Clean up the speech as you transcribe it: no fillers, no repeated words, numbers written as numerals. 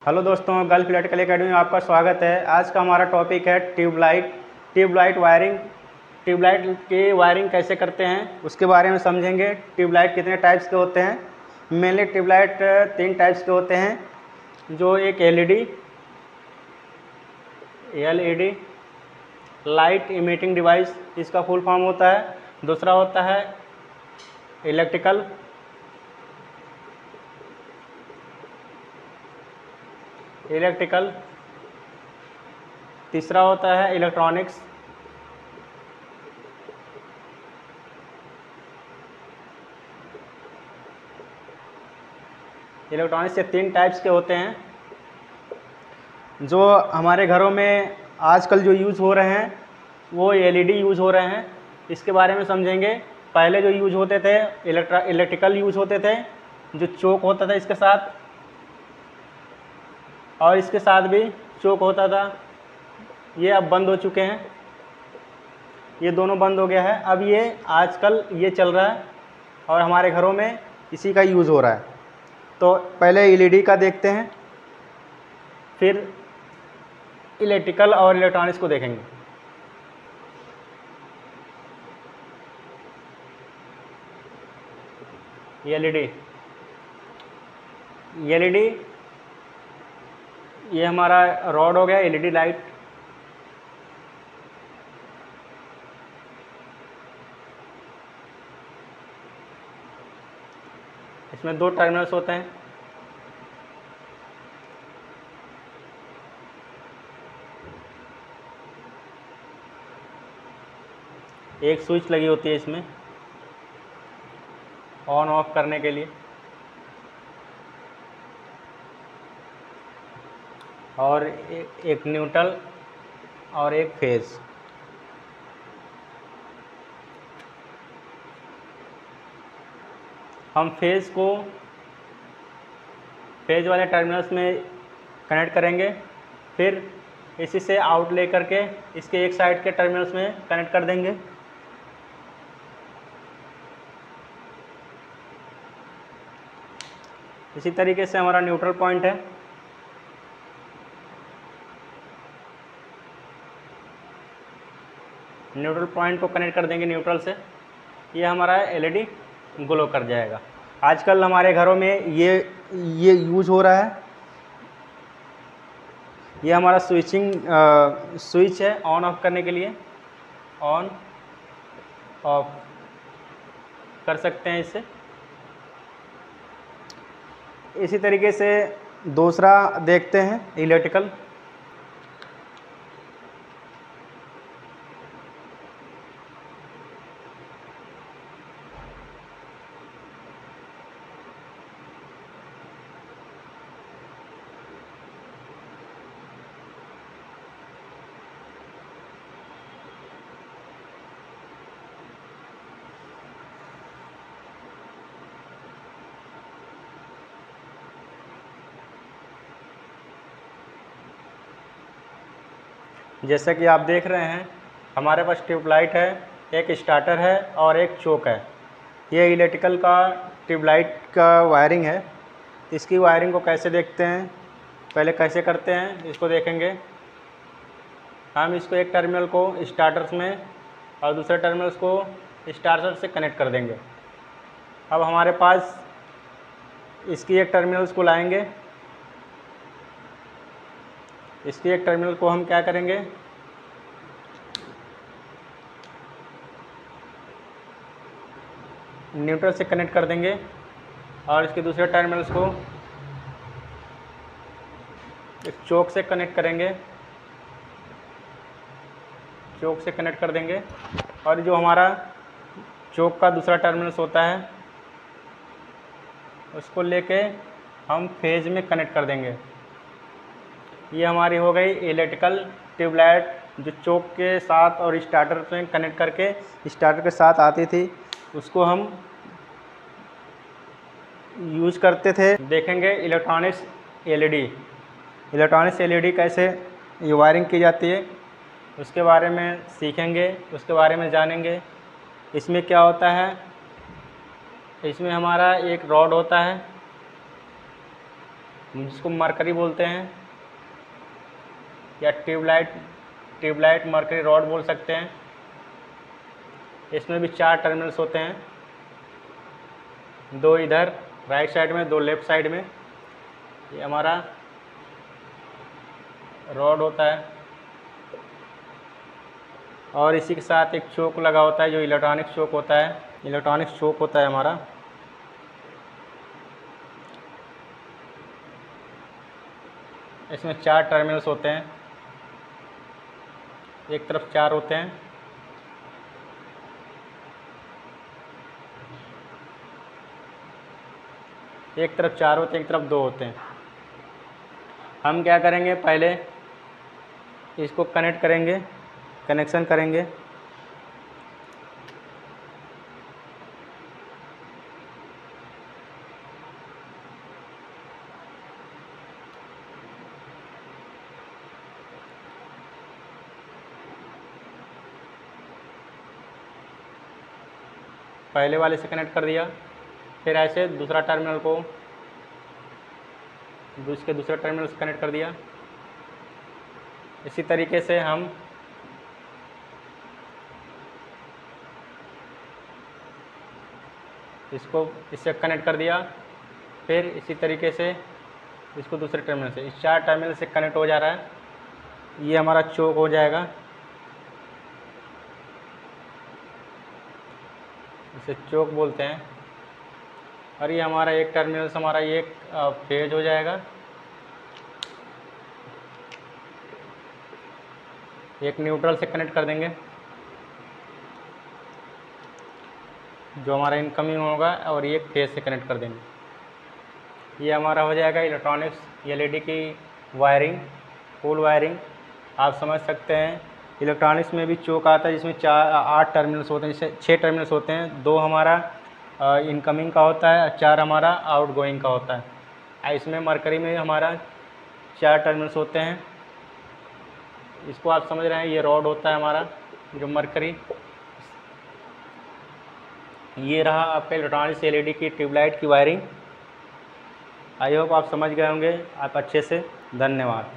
Hello दोस्तों, gulf electrical academy में आपका स्वागत है। आज का हमारा टॉपिक है ट्यूबलाइट वायरिंग। ट्यूबलाइट की वायरिंग कैसे करते हैं उसके बारे में समझेंगे। ट्यूबलाइट कितने टाइप्स के होते हैं। मेनली ट्यूबलाइट 3 टाइप्स के होते हैं, जो एक एलईडी लाइट इमिटिंग डिवाइस इसका फुल फॉर्म होता है। दूसरा होता है इलेक्ट्रिकल तीसरा होता है इलेक्ट्रॉनिक्स। इलेक्ट्रॉनिक्स के 3 टाइप्स के होते हैं, जो हमारे घरों में आजकल जो यूज़ हो रहे हैं वो एलईडी यूज़ हो रहे हैं। इसके बारे में समझेंगे। पहले जो यूज़ होते थे इलेक्ट्रिकल यूज़ होते थे, जो चोक होता था इसके साथ, और इसके साथ भी चोक होता था। ये अब बंद हो चुके हैं, ये दोनों बंद हो गया है। अब ये आजकल ये चल रहा है और हमारे घरों में इसी का यूज़ हो रहा है। तो पहले एलईडी का देखते हैं, फिर इलेक्ट्रिकल और इलेक्ट्रॉनिक्स को देखेंगे। एलईडी ये हमारा रॉड हो गया एलईडी लाइट। इसमें 2 टर्मिनल्स होते हैं। एक स्विच लगी होती है इसमें ऑन ऑफ करने के लिए, और एक न्यूट्रल और एक फेज। हम फेज वाले टर्मिनल्स में कनेक्ट करेंगे, फिर इसी से आउट ले करके इसके एक साइड के टर्मिनल्स में कनेक्ट कर देंगे। इसी तरीके से हमारा न्यूट्रल पॉइंट है। न्यूट्रल पॉइंट को कनेक्ट कर देंगे न्यूट्रल से, ये हमारा एलईडी ग्लो कर जाएगा। आजकल हमारे घरों में ये यूज़ हो रहा है। ये हमारा स्विच है ऑन ऑफ करने के लिए, ऑन ऑफ कर सकते हैं इससे। इसी तरीके से दूसरा देखते हैं इलेक्ट्रिकल। जैसा कि आप देख रहे हैं, हमारे पास ट्यूबलाइट है, एक स्टार्टर है और एक चोक है। ये इलेक्ट्रिकल का ट्यूबलाइट का वायरिंग है। इसकी वायरिंग को कैसे देखते हैं, पहले कैसे करते हैं इसको देखेंगे। हम इसको एक टर्मिनल को स्टार्टर्स में और दूसरे टर्मिनल्स को स्टार्टर से कनेक्ट कर देंगे। अब हमारे पास इसकी एक टर्मिनल्स को लाएंगे। इसकी एक टर्मिनल को हम क्या करेंगे, न्यूट्रल से कनेक्ट कर देंगे, और इसके दूसरे टर्मिनल्स को एक चोक से कनेक्ट करेंगे, चोक से कनेक्ट कर देंगे। और जो हमारा चोक का दूसरा टर्मिनल्स होता है उसको लेके हम फेज में कनेक्ट कर देंगे। ये हमारी हो गई इलेक्ट्रिकल ट्यूबलाइट, जो चोक के साथ और स्टार्टर से कनेक्ट करके स्टार्टर के साथ आती थी, उसको हम यूज़ करते थे। देखेंगे इलेक्ट्रॉनिक्स एलईडी कैसे ये वायरिंग की जाती है, उसके बारे में सीखेंगे, उसके बारे में जानेंगे। इसमें क्या होता है, इसमें हमारा एक रॉड होता है, जिसको मरकरी बोलते हैं या ट्यूबलाइट मरकरी रॉड बोल सकते हैं। इसमें भी 4 टर्मिनल्स होते हैं, 2 इधर राइट साइड में, 2 लेफ़्ट साइड में। ये हमारा रॉड होता है और इसी के साथ एक चोक लगा होता है जो इलेक्ट्रॉनिक चोक होता है हमारा। इसमें 4 टर्मिनल्स होते हैं, एक तरफ 4 होते हैं। एक तरफ 4 होते हैं, एक तरफ 2 होते हैं। हम क्या करेंगे, पहले इसको कनेक्शन करेंगे। पहले वाले से कनेक्ट कर दिया, फिर ऐसे दूसरा टर्मिनल को इसके दूसरे टर्मिनल से कनेक्ट कर दिया। इसी तरीके से हम इसको इससे कनेक्ट कर दिया, फिर इसी तरीके से इसको दूसरे टर्मिनल से, इस 4 टर्मिनल से कनेक्ट हो जा रहा है। ये हमारा चोक हो जाएगा, इसे चोक बोलते हैं। और ये हमारा एक टर्मिनल से हमारा ये फेज हो जाएगा, एक न्यूट्रल से कनेक्ट कर देंगे जो हमारा इनकमिंग होगा, और ये फेज से कनेक्ट कर देंगे। ये हमारा हो जाएगा इलेक्ट्रॉनिक्स एलईडी की वायरिंग, फुल वायरिंग। आप समझ सकते हैं इलेक्ट्रॉनिक्स में भी चोक आता है जिसमें 8 टर्मिनल्स होते हैं, जैसे 6 टर्मिनल्स होते हैं, 2 हमारा इनकमिंग का होता है और 4 हमारा आउटगोइंग का होता है। इसमें मरकरी में हमारा 4 टर्मिनल्स होते हैं। इसको आप समझ रहे हैं, ये रॉड होता है हमारा जो मरकरी। ये रहा आपका इलेक्ट्रॉनिक्स एलईडी की ट्यूबलाइट की वायरिंग। आई होप आप समझ गए होंगे आप अच्छे से। धन्यवाद।